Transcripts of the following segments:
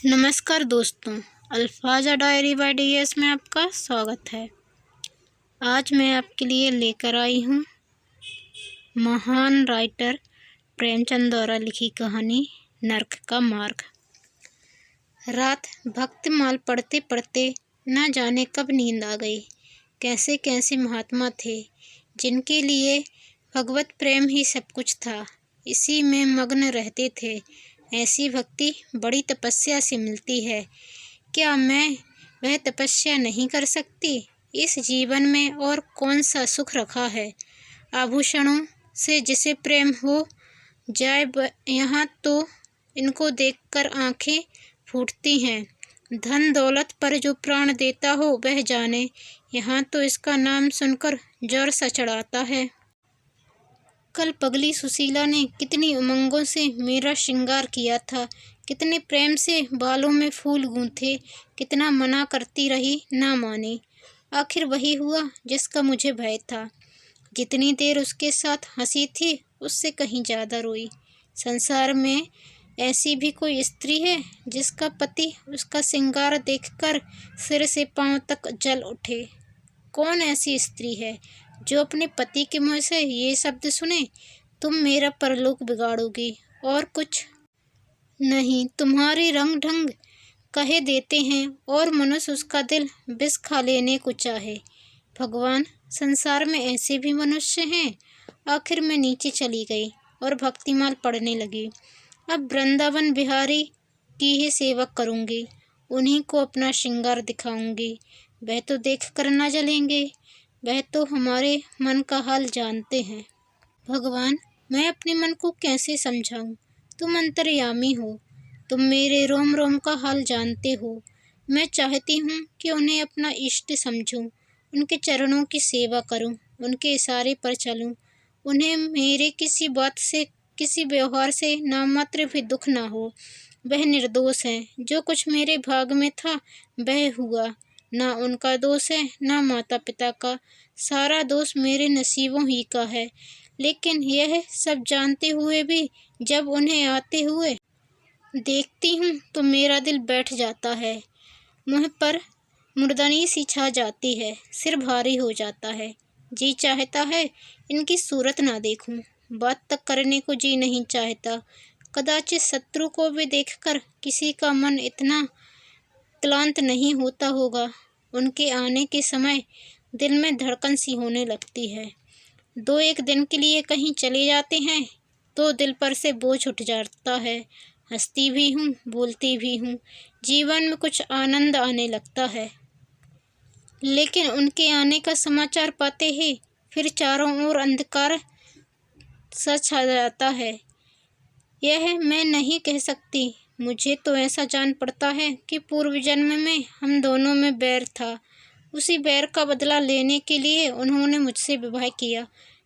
नमस्कार दोस्तों, अल्फाजा diary bye DS में आपका स्वागत है। आज मैं आपके लिए लेकर आई हूँ महान राइटर प्रेमचंद द्वारा लिखी कहानी नर्क का मार्ग। रात भक्तिमाल पढ़ते पढ़ते न जाने कब नींद आ गई। कैसे कैसे महात्मा थे जिनके लिए भगवत प्रेम ही सब कुछ था, इसी में मग्न रहते थे। ऐसी भक्ति बड़ी तपस्या से मिलती है। क्या मैं वह तपस्या नहीं कर सकती? इस जीवन में और कौन सा सुख रखा है? आभूषणों से जिसे प्रेम हो जाए यहाँ तो इनको देखकर आंखें फूटती हैं। धन दौलत पर जो प्राण देता हो वह जाने, यहाँ तो इसका नाम सुनकर जोर सा चढ़ाता है। कल पगली सुशीला ने कितनी उमंगों से मेरा श्रृंगार किया था, कितने प्रेम से बालों में फूल गूंथे, कितना मना करती रही ना मानी। आखिर वही हुआ जिसका मुझे भय था। जितनी देर उसके साथ हंसी थी उससे कहीं ज़्यादा रोई। संसार में ऐसी भी कोई स्त्री है जिसका पति उसका श्रृंगार देखकर सिर से पांव तक जल उठे? कौन ऐसी स्त्री है जो अपने पति के मुँह से ये शब्द सुने, तुम मेरा परलोक बिगाड़ोगी और कुछ नहीं, तुम्हारे रंग ढंग कहे देते हैं और मनुष्य उसका दिल विष खा लेने को चाहे। भगवान, संसार में ऐसे भी मनुष्य हैं। आखिर मैं नीचे चली गई और भक्तिमाल पढ़ने लगी। अब वृंदावन बिहारी की ही सेवा करूँगी, उन्हीं को अपना श्रृंगार दिखाऊंगी। वह तो देख कर न जलेंगे, वह तो हमारे मन का हाल जानते हैं। भगवान, मैं अपने मन को कैसे समझाऊं? तुम अंतर्यामी हो, तुम मेरे रोम रोम का हाल जानते हो। मैं चाहती हूँ कि उन्हें अपना इष्ट समझूं, उनके चरणों की सेवा करूं, उनके इशारे पर चलूं। उन्हें मेरे किसी बात से, किसी व्यवहार से नामात्र भी दुख ना हो। वह निर्दोष हैं। जो कुछ मेरे भाग में था वह हुआ। ना उनका दोष है ना माता पिता का, सारा दोष मेरे नसीबों ही का है। लेकिन यह सब जानते हुए भी जब उन्हें आते हुए देखती हूँ तो मेरा दिल बैठ जाता है। मुँह पर मुर्दनी सी छा जाती है, सिर भारी हो जाता है। जी चाहता है इनकी सूरत ना देखूं, बात तक करने को जी नहीं चाहता। कदाचित शत्रु को भी देखकर किसी का मन इतना क्लांत नहीं होता होगा। उनके आने के समय दिल में धड़कन सी होने लगती है। 2-1 दिन के लिए कहीं चले जाते हैं तो दिल पर से बोझ उठ जाता है। हंसती भी हूँ, बोलती भी हूँ, जीवन में कुछ आनंद आने लगता है। लेकिन उनके आने का समाचार पाते ही फिर चारों ओर अंधकार सा छा जाता है। यह मैं नहीं कह सकती, मुझे तो ऐसा जान पड़ता है कि पूर्व जन्म में हम दोनों में बैर था। उसी बैर का बदला लेने के लिए उन्होंने मुझसे विवाह किया।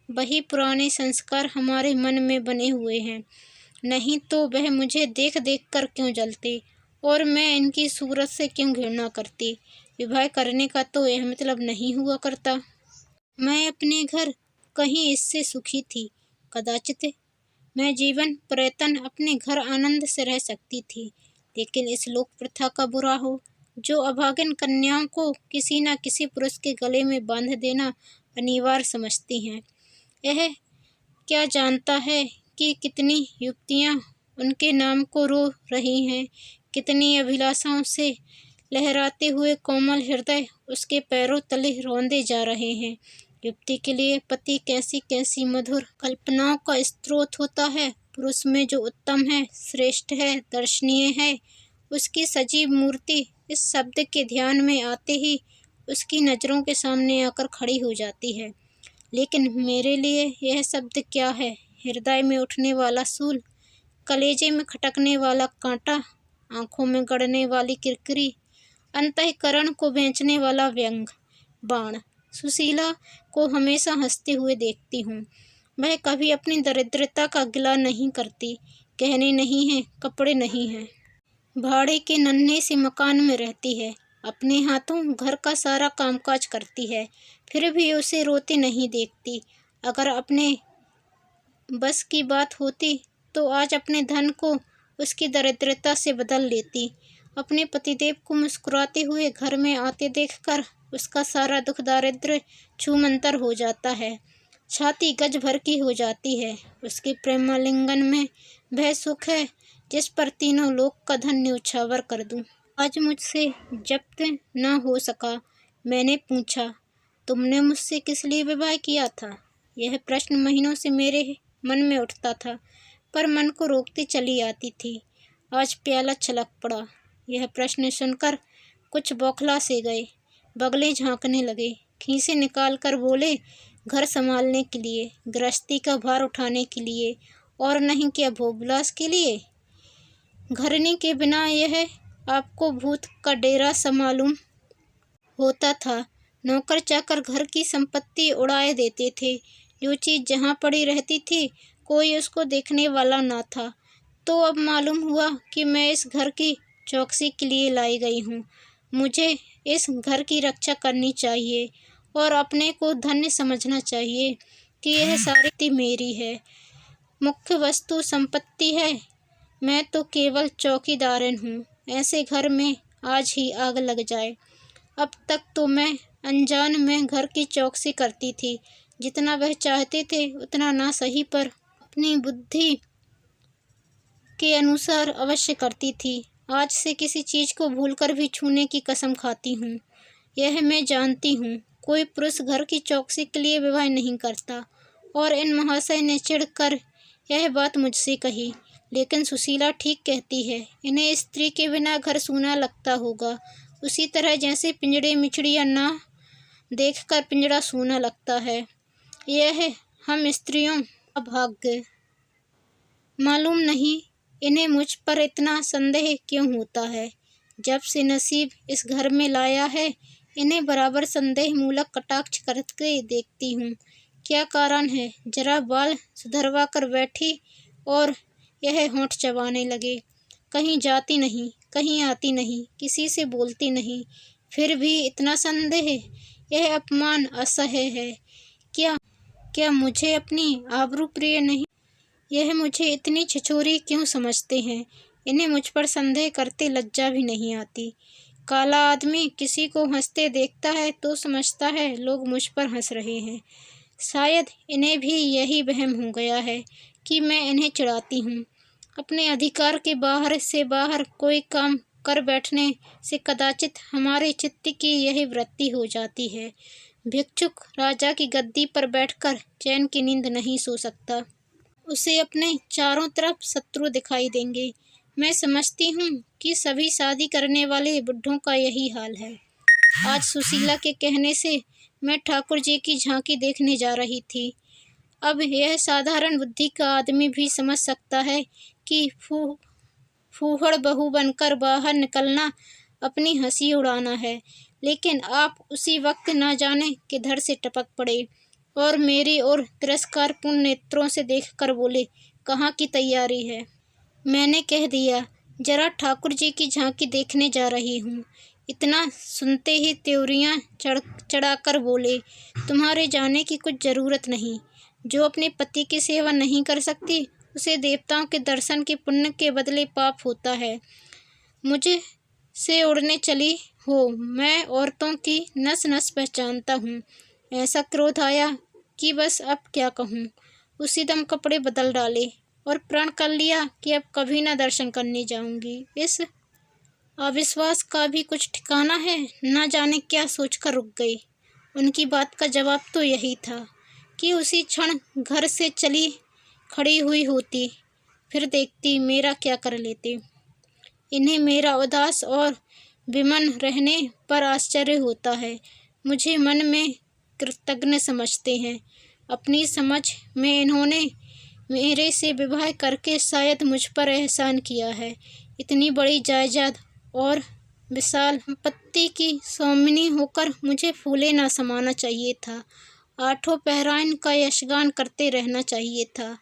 वही पुराने संस्कार हमारे मन में बने हुए हैं, नहीं तो वह मुझे देख देख कर क्यों जलते और मैं इनकी सूरत से क्यों घृणा करती। विवाह करने का तो यह मतलब नहीं हुआ करता। मैं अपने घर कहीं इससे सुखी थी। कदाचित मैं जीवन पर्यटन अपने घर आनंद से रह सकती थी, लेकिन इस लोक प्रथा का बुरा हो जो अभागिन कन्याओं को किसी न किसी पुरुष के गले में बांध देना अनिवार्य समझती हैं। यह क्या जानता है कि कितनी युवतियां उनके नाम को रो रही हैं, कितनी अभिलाषाओं से लहराते हुए कोमल हृदय उसके पैरों तले रौंदे जा रहे हैं। युवती के लिए पति कैसी कैसी मधुर कल्पनाओं का स्रोत होता है। पुरुष में जो उत्तम है, श्रेष्ठ है, दर्शनीय है, उसकी सजीव मूर्ति इस शब्द के ध्यान में आते ही उसकी नज़रों के सामने आकर खड़ी हो जाती है। लेकिन मेरे लिए यह शब्द क्या है? हृदय में उठने वाला सूल, कलेजे में खटकने वाला कांटा, आँखों में गड़ने वाली किरकिरी, अंतःकरण को बेचने वाला व्यंग बाण। सुशीला को हमेशा हंसते हुए देखती हूँ। वह कभी अपनी दरिद्रता का गिला नहीं करती। गहने नहीं हैं, कपड़े नहीं हैं, भाड़े के नन्हे से मकान में रहती है, अपने हाथों घर का सारा कामकाज करती है, फिर भी उसे रोते नहीं देखती। अगर अपने बस की बात होती तो आज अपने धन को उसकी दरिद्रता से बदल लेती। अपने पतिदेव को मुस्कुराते हुए घर में आते देखकर उसका सारा दुख दारिद्र्य छूमंतर हो जाता है। छाती गज भर की हो जाती है। उसके प्रेमालिंगन में वह सुख है जिस पर तीनों लोक का धन न्यौछावर कर दूं। आज मुझसे जब्त न हो सका। मैंने पूछा, तुमने मुझसे किस लिए विवाह किया था? यह प्रश्न महीनों से मेरे मन में उठता था, पर मन को रोकती चली आती थी। आज प्याला छलक पड़ा। यह प्रश्न सुनकर कुछ बौखला से गए, बगले झांकने लगे, खीसे निकाल कर बोले, घर संभालने के लिए, गृहस्थी का भार उठाने के लिए, और नहीं क्या भोगविलास के लिए? घरनी के बिना यह आपको भूत का डेरा सा मालूम होता था। नौकर चाकर घर की संपत्ति उड़ाए देते थे। जो चीज़ जहाँ पड़ी रहती थी कोई उसको देखने वाला ना था। तो अब मालूम हुआ कि मैं इस घर की चौकसी के लिए लाई गई हूँ। मुझे इस घर की रक्षा करनी चाहिए और अपने को धन्य समझना चाहिए कि यह सारी मेरी है। मुख्य वस्तु संपत्ति है, मैं तो केवल चौकीदारन हूँ। ऐसे घर में आज ही आग लग जाए। अब तक तो मैं अनजान में घर की चौकसी करती थी। जितना वह चाहते थे उतना ना सही पर अपनी बुद्धि के अनुसार अवश्य करती थी। आज से किसी चीज़ को भूलकर भी छूने की कसम खाती हूँ। यह मैं जानती हूँ, कोई पुरुष घर की चौकसी के लिए विवाह नहीं करता। और इन महाशय ने चिढ़कर यह बात मुझसे कही, लेकिन सुशीला ठीक कहती है। इन्हें स्त्री के बिना घर सूना लगता होगा, उसी तरह जैसे पिंजड़े में चिड़िया ना देखकर पिंजड़ा सूना लगता है। यह हम स्त्रियों का भाग्य। मालूम नहीं इन्हें मुझ पर इतना संदेह क्यों होता है। जब से नसीब इस घर में लाया है, इन्हें बराबर संदेह मूलक कटाक्ष करके देखती हूँ। क्या कारण है? जरा बाल सुधरवा कर बैठी और यह होंठ चबाने लगे। कहीं जाती नहीं, कहीं आती नहीं, किसी से बोलती नहीं, फिर भी इतना संदेह? यह अपमान असह्य है। क्या मुझे अपनी आबरू प्रिय नहीं? यह मुझे इतनी छिछोरी क्यों समझते हैं? इन्हें मुझ पर संदेह करते लज्जा भी नहीं आती। काला आदमी किसी को हंसते देखता है तो समझता है लोग मुझ पर हंस रहे हैं। शायद इन्हें भी यही वहम हो गया है कि मैं इन्हें चिढ़ाती हूँ। अपने अधिकार के बाहर से बाहर कोई काम कर बैठने से कदाचित हमारे चित्त की यही वृत्ति हो जाती है। भिक्षुक राजा की गद्दी पर बैठकर चैन की नींद नहीं सो सकता। उसे अपने चारों तरफ शत्रु दिखाई देंगे। मैं समझती हूँ कि सभी शादी करने वाले बुढ़ों का यही हाल है। आज सुशीला के कहने से मैं ठाकुर जी की झांकी देखने जा रही थी। अब यह साधारण बुद्धि का आदमी भी समझ सकता है कि फूहड़ बहू बनकर बाहर निकलना अपनी हंसी उड़ाना है, लेकिन आप उसी वक्त न जाने किधर से टपक पड़े और मेरी ओर तिरस्कारपूर्ण नेत्रों से देखकर बोले, कहाँ की तैयारी है? मैंने कह दिया, जरा ठाकुर जी की झांकी देखने जा रही हूँ। इतना सुनते ही त्योरियाँ चढ़ाकर बोले, तुम्हारे जाने की कुछ ज़रूरत नहीं। जो अपने पति की सेवा नहीं कर सकती उसे देवताओं के दर्शन के पुण्य के बदले पाप होता है। मुझे से उड़ने चली हो। मैं औरतों की नस नस पहचानता हूँ। ऐसा क्रोध आया कि बस अब क्या कहूँ। उसी दम कपड़े बदल डाले और प्रण कर लिया कि अब कभी ना दर्शन करने जाऊंगी। इस अविश्वास का भी कुछ ठिकाना है? न जाने क्या सोचकर रुक गई। उनकी बात का जवाब तो यही था कि उसी क्षण घर से चली खड़ी हुई होती, फिर देखती मेरा क्या कर लेते। इन्हें मेरा उदास और विमन रहने पर आश्चर्य होता है। मुझे मन में कृतज्ञ समझते हैं। अपनी समझ में इन्होंने मेरे से विवाह करके शायद मुझ पर एहसान किया है। इतनी बड़ी जायदाद और विशाल संपत्ति की स्वामिनी होकर मुझे फूले ना समाना चाहिए था। आठों पहराइन का यशगान करते रहना चाहिए था।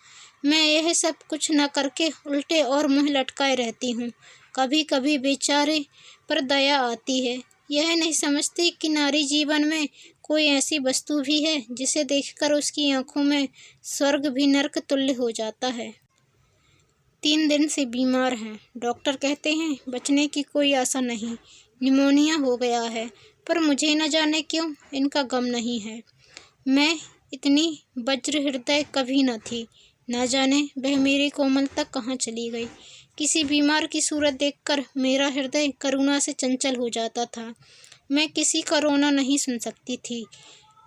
मैं यह सब कुछ न करके उल्टे और मुँह लटकाए रहती हूँ। कभी कभी बेचारे पर दया आती है। यह नहीं समझती कि नारी जीवन में कोई ऐसी वस्तु भी है जिसे देखकर उसकी आंखों में स्वर्ग भी नर्क तुल्य हो जाता है। 3 दिन से बीमार हैं। डॉक्टर कहते हैं बचने की कोई आशा नहीं, निमोनिया हो गया है। पर मुझे न जाने क्यों इनका गम नहीं है। मैं इतनी वज्र हृदय कभी न थी। न जाने वह मेरी कोमलता कहाँ चली गई। किसी बीमार की सूरत देखकर मेरा हृदय करुणा से चंचल हो जाता था। मैं किसी का रोना नहीं सुन सकती थी।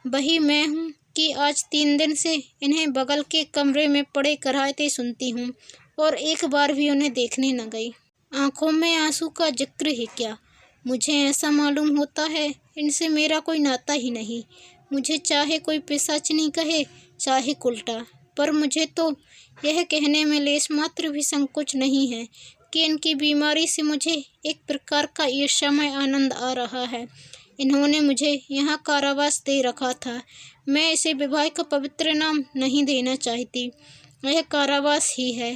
वही मैं हूँ कि आज 3 दिन से इन्हें बगल के कमरे में पड़े कराहते सुनती हूँ और एक बार भी उन्हें देखने न गई। आंखों में आंसू का जिक्र है क्या? मुझे ऐसा मालूम होता है इनसे मेरा कोई नाता ही नहीं। मुझे चाहे कोई पिशाचिनी कहे, चाहे उल्टा, पर मुझे तो यह कहने में लेश मात्र भी संकोच नहीं है कि इनकी बीमारी से मुझे एक प्रकार का ईर्ष्यामय आनंद आ रहा है। इन्होंने मुझे यहाँ कारावास दे रखा था। मैं इसे विवाह का पवित्र नाम नहीं देना चाहती, यह कारावास ही है।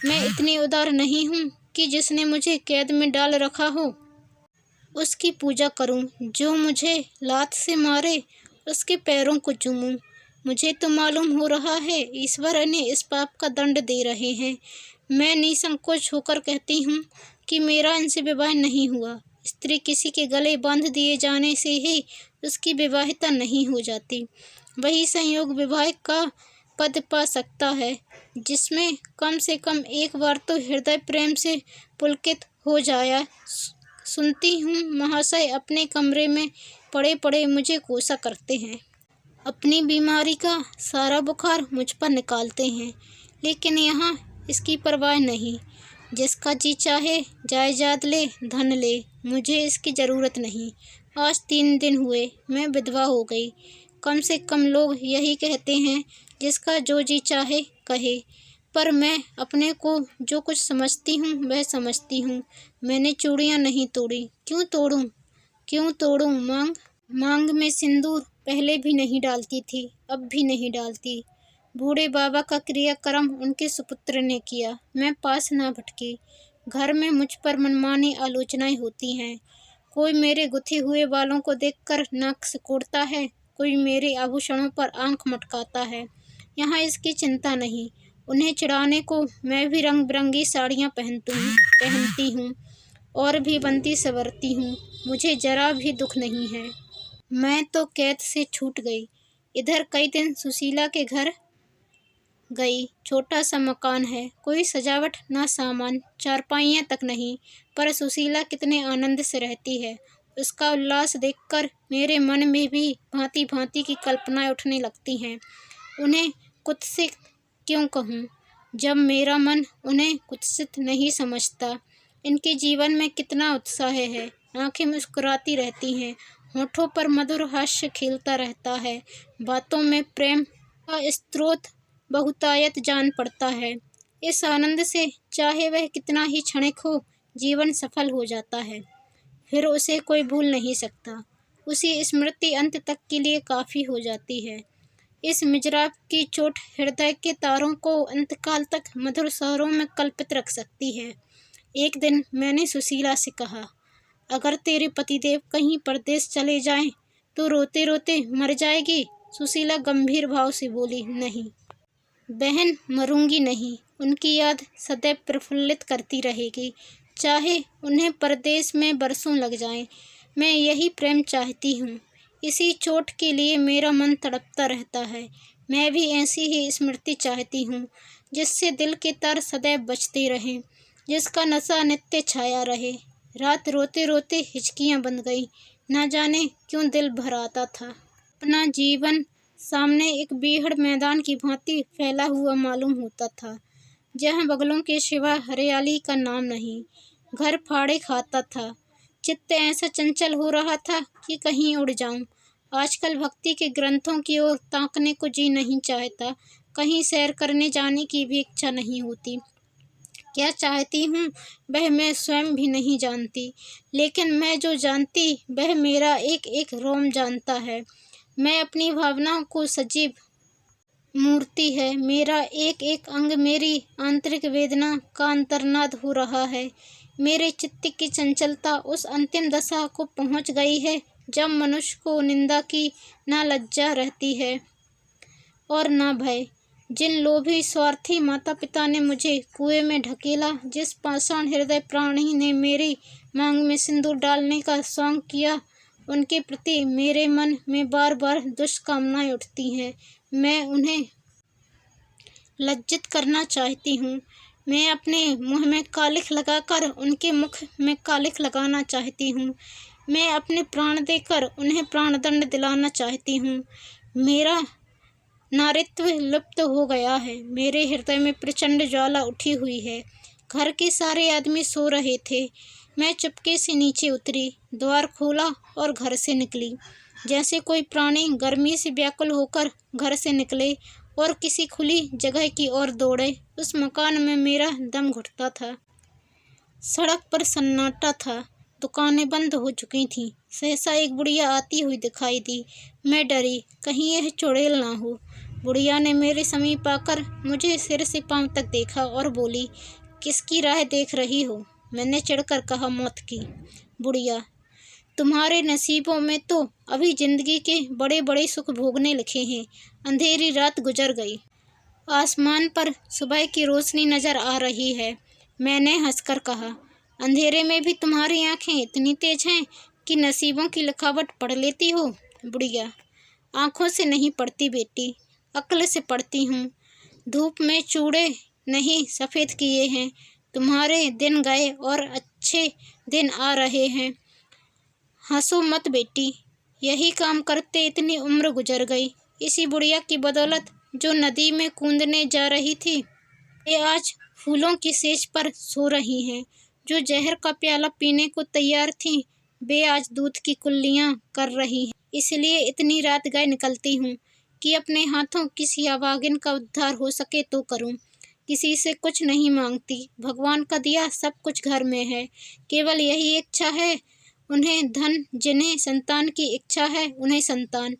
मैं इतनी उदार नहीं हूँ कि जिसने मुझे कैद में डाल रखा हो उसकी पूजा करूं, जो मुझे लात से मारे उसके पैरों को चूमूं। मुझे तो मालूम हो रहा है ईश्वर इन्हें इस पाप का दंड दे रहे हैं। मैं निसंकोच होकर कहती हूँ कि मेरा इनसे विवाह नहीं हुआ। स्त्री किसी के गले बांध दिए जाने से ही उसकी विवाहिता नहीं हो जाती। वही संयोग विवाह का पद पा सकता है जिसमें कम से कम एक बार तो हृदय प्रेम से पुलकित हो जाया। सुनती हूँ महाशय अपने कमरे में पड़े पड़े मुझे कोसा करते हैं। अपनी बीमारी का सारा बुखार मुझ पर निकालते हैं, लेकिन यहाँ इसकी परवाह नहीं। जिसका जी चाहे जायदाद ले, धन ले, मुझे इसकी ज़रूरत नहीं। आज 3 दिन हुए मैं विधवा हो गई। कम से कम लोग यही कहते हैं जिसका जो जी चाहे कहे, पर मैं अपने को जो कुछ समझती हूँ वह समझती हूँ। मैंने चूड़ियाँ नहीं तोड़ी। क्यों तोड़ूं? क्यों तोड़ूं? मांग में सिंदूर पहले भी नहीं डालती थी, अब भी नहीं डालती। बूढ़े बाबा का क्रियाक्रम उनके सुपुत्र ने किया। मैं पास न भटकी। घर में मुझ पर मनमानी आलोचनाएं होती हैं। कोई मेरे गुथे हुए बालों को देखकर नाक सिकोड़ता है, कोई मेरे आभूषणों पर आंख मटकाता है। यहाँ इसकी चिंता नहीं। उन्हें चिढ़ाने को मैं भी रंग बिरंगी साड़ियाँ पहनती हूँ और भी बनती संवरती हूँ। मुझे जरा भी दुख नहीं है। मैं तो कैद से छूट गई। इधर कई दिन सुशीला के घर गई। छोटा सा मकान है, कोई सजावट ना सामान, चारपाइयाँ तक नहीं, पर सुशीला कितने आनंद से रहती है। उसका उल्लास देखकर मेरे मन में भी भांति भांति की कल्पनाएं उठने लगती हैं। उन्हें कुत्सित क्यों कहूँ, जब मेरा मन उन्हें कुत्सित नहीं समझता। इनके जीवन में कितना उत्साह है। आंखें मुस्कुराती रहती हैं, होठों पर मधुर हास्य खिलता रहता है, बातों में प्रेम का स्रोत बहुतायत जान पड़ता है। इस आनंद से चाहे वह कितना ही क्षणिक हो, जीवन सफल हो जाता है। फिर उसे कोई भूल नहीं सकता। उसी स्मृति अंत तक के लिए काफ़ी हो जाती है। इस मिजराब की चोट हृदय के तारों को अंतकाल तक मधुर स्वरों में कल्पित रख सकती है। एक दिन मैंने सुशीला से कहा, अगर तेरे पतिदेव कहीं परदेश चले जाएं तो रोते रोते मर जाएगी। सुशीला गंभीर भाव से बोली, नहीं बहन, मरूंगी नहीं। उनकी याद सदैव प्रफुल्लित करती रहेगी, चाहे उन्हें परदेश में बरसों लग जाएं। मैं यही प्रेम चाहती हूँ। इसी चोट के लिए मेरा मन तड़पता रहता है। मैं भी ऐसी ही स्मृति चाहती हूँ, जिससे दिल के तार सदैव बजते रहें, जिसका नशा नित्य छाया रहे। रात रोते रोते हिचकियाँ बंध गई। न जाने क्यों दिल भर आता था। अपना जीवन सामने एक बीहड़ मैदान की भांति फैला हुआ मालूम होता था, जहाँ बगलों के सिवा हरियाली का नाम नहीं। घर फाड़े खाता था। चित्त ऐसा चंचल हो रहा था कि कहीं उड़ जाऊं। आजकल भक्ति के ग्रंथों की ओर ताकने को जी नहीं चाहता। कहीं सैर करने जाने की भी इच्छा नहीं होती। क्या चाहती हूँ वह मैं स्वयं भी नहीं जानती, लेकिन मैं जो जानती वह मेरा एक एक रोम जानता है। मैं अपनी भावनाओं को सजीव मूर्ति है। मेरा एक एक अंग मेरी आंतरिक वेदना का अंतर्नाद हो रहा है। मेरे चित्त की चंचलता उस अंतिम दशा को पहुंच गई है जब मनुष्य को निंदा की न लज्जा रहती है और न भय। जिन लोभी स्वार्थी माता पिता ने मुझे कुएं में ढकेला, जिस पाषाण हृदय प्राणी ने मेरी मांग में सिंदूर डालने का सौंग किया, उनके प्रति मेरे मन में बार बार दुष्कामनाएं उठती हैं। मैं उन्हें लज्जित करना चाहती हूँ। मैं अपने मुँह में कालिख लगाकर उनके मुख में कालिख लगाना चाहती हूँ। मैं अपने प्राण देकर उन्हें प्राणदंड दिलाना चाहती हूँ। मेरा नारित्व लुप्त हो गया है। मेरे हृदय में प्रचंड ज्वाला उठी हुई है। घर के सारे आदमी सो रहे थे। मैं चुपके से नीचे उतरी, द्वार खोला और घर से निकली। जैसे कोई प्राणी गर्मी से व्याकुल होकर घर से निकले और किसी खुली जगह की ओर दौड़े। उस मकान में मेरा दम घुटता था। सड़क पर सन्नाटा था। दुकानें बंद हो चुकी थीं। सहसा एक बुढ़िया आती हुई दिखाई दी। मैं डरी, कहीं यह चुड़ैल ना हो। बुढ़िया ने मेरे समीप आकर मुझे सिर से पांव तक देखा और बोली, किसकी राह देख रही हो? मैंने चिढ़कर कहा, मौत की। बुढ़िया, तुम्हारे नसीबों में तो अभी जिंदगी के बड़े बड़े सुख भोगने लिखे हैं। अंधेरी रात गुजर गई, आसमान पर सुबह की रोशनी नजर आ रही है। मैंने हंसकर कहा, अंधेरे में भी तुम्हारी आंखें इतनी तेज हैं कि नसीबों की लिखावट पढ़ लेती हो? बुढ़िया, आंखों से नहीं पढ़ती बेटी, अक्ल से पढ़ती हूँ। धूप में चूड़े नहीं सफ़ेद किए हैं। तुम्हारे दिन गए और अच्छे दिन आ रहे हैं। हंसो मत बेटी, यही काम करते इतनी उम्र गुजर गई। इसी बुढ़िया की बदौलत जो नदी में कूदने जा रही थी, ये आज फूलों की सेज पर सो रही हैं। जो जहर का प्याला पीने को तैयार थी, वे आज दूध की कुल्लियाँ कर रही हैं। इसलिए इतनी रात गए निकलती हूँ कि अपने हाथों किसी अभागिन का उद्धार हो सके तो करूँ। किसी से कुछ नहीं मांगती। भगवान का दिया सब कुछ घर में है। केवल यही इच्छा है उन्हें धन, जिन्हें संतान की इच्छा है उन्हें संतान।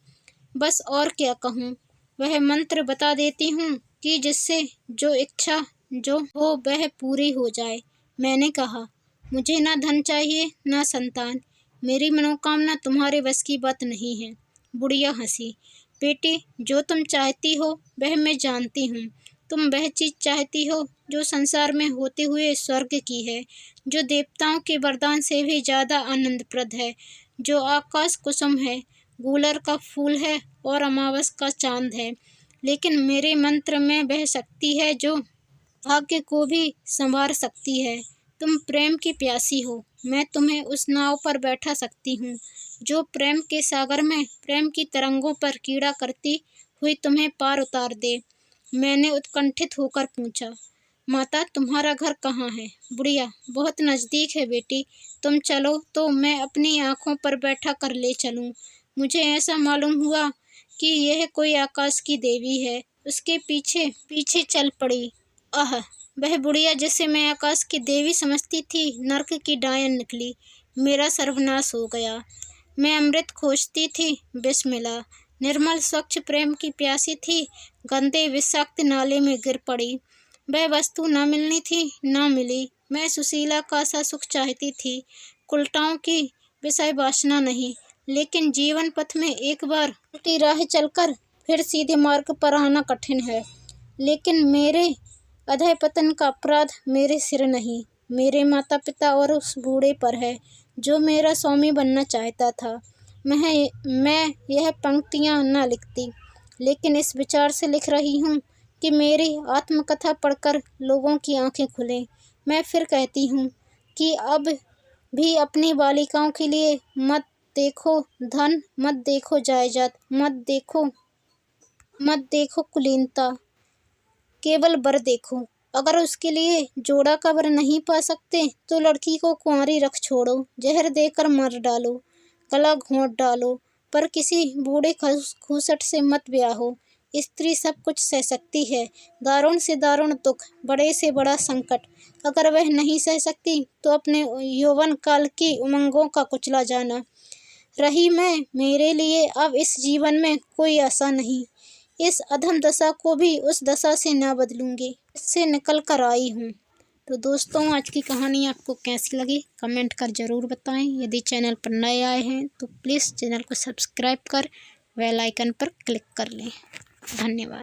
बस और क्या कहूँ। वह मंत्र बता देती हूँ कि जिससे जो इच्छा जो हो वह पूरी हो जाए। मैंने कहा, मुझे ना धन चाहिए ना संतान। मेरी मनोकामना तुम्हारे बस की बात नहीं है। बुढ़िया हंसी। बेटी, जो तुम चाहती हो वह मैं जानती हूँ। तुम वह चीज़ चाहती हो जो संसार में होते हुए स्वर्ग की है, जो देवताओं के वरदान से भी ज़्यादा आनंदप्रद है, जो आकाश कुसुम है, गूलर का फूल है और अमावस का चांद है। लेकिन मेरे मंत्र में वह शक्ति है जो भाग्य को भी संवार सकती है। तुम प्रेम की प्यासी हो। मैं तुम्हें उस नाव पर बैठा सकती हूँ जो प्रेम के सागर में प्रेम की तरंगों पर कीड़ा करती हुई तुम्हें पार उतार दे। मैंने उत्कंठित होकर पूछा, माता तुम्हारा घर कहाँ है? बुढ़िया, बहुत नज़दीक है बेटी। तुम चलो तो मैं अपनी आँखों पर बैठा कर ले चलूँ। मुझे ऐसा मालूम हुआ कि यह कोई आकाश की देवी है। उसके पीछे पीछे चल पड़ी। आह, वह बुढ़िया जिसे मैं आकाश की देवी समझती थी, नर्क की डायन निकली। मेरा सर्वनाश हो गया। मैं अमृत खोजती थी, विष मिला। निर्मल स्वच्छ प्रेम की प्यासी थी, गंदे विषाक्त नाले में गिर पड़ी। वह वस्तु न मिलनी थी, न मिली। मैं सुशीला का सा सुख चाहती थी, कुलटाओं की विषय वासना नहीं। लेकिन जीवन पथ में एक बार उल्टी राह चलकर फिर सीधे मार्ग पर आना कठिन है। लेकिन मेरे अधः पतन का अपराध मेरे सिर नहीं, मेरे माता पिता और उस बूढ़े पर है जो मेरा स्वामी बनना चाहता था। मैं यह पंक्तियाँ न लिखती, लेकिन इस विचार से लिख रही हूँ कि मेरी आत्मकथा पढ़कर लोगों की आंखें खुलें। मैं फिर कहती हूँ कि अब भी अपनी बालिकाओं के लिए मत देखो धन, मत देखो जायदाद, मत देखो कुलीनता, केवल वर देखो। अगर उसके लिए जोड़ा का वर नहीं पा सकते तो लड़की को कुंवारी रख छोड़ो, जहर देकर मार डालो, गला घोंट डालो, पर किसी बूढ़े खूसट से मत ब्याहो। स्त्री सब कुछ सह सकती है, दारुण से दारुण दुख, बड़े से बड़ा संकट। अगर वह नहीं सह सकती तो अपने यौवन काल की उमंगों का कुचला जाना। रही मैं, मेरे लिए अब इस जीवन में कोई आशा नहीं। इस अधम दशा को भी उस दशा से ना बदलूंगी, इससे निकल कर आई हूँ। तो दोस्तों, आज की कहानी आपको कैसी लगी कमेंट कर ज़रूर बताएं। यदि चैनल पर नए आए हैं तो प्लीज़ चैनल को सब्सक्राइब कर बेल आइकन पर क्लिक कर लें। धन्यवाद।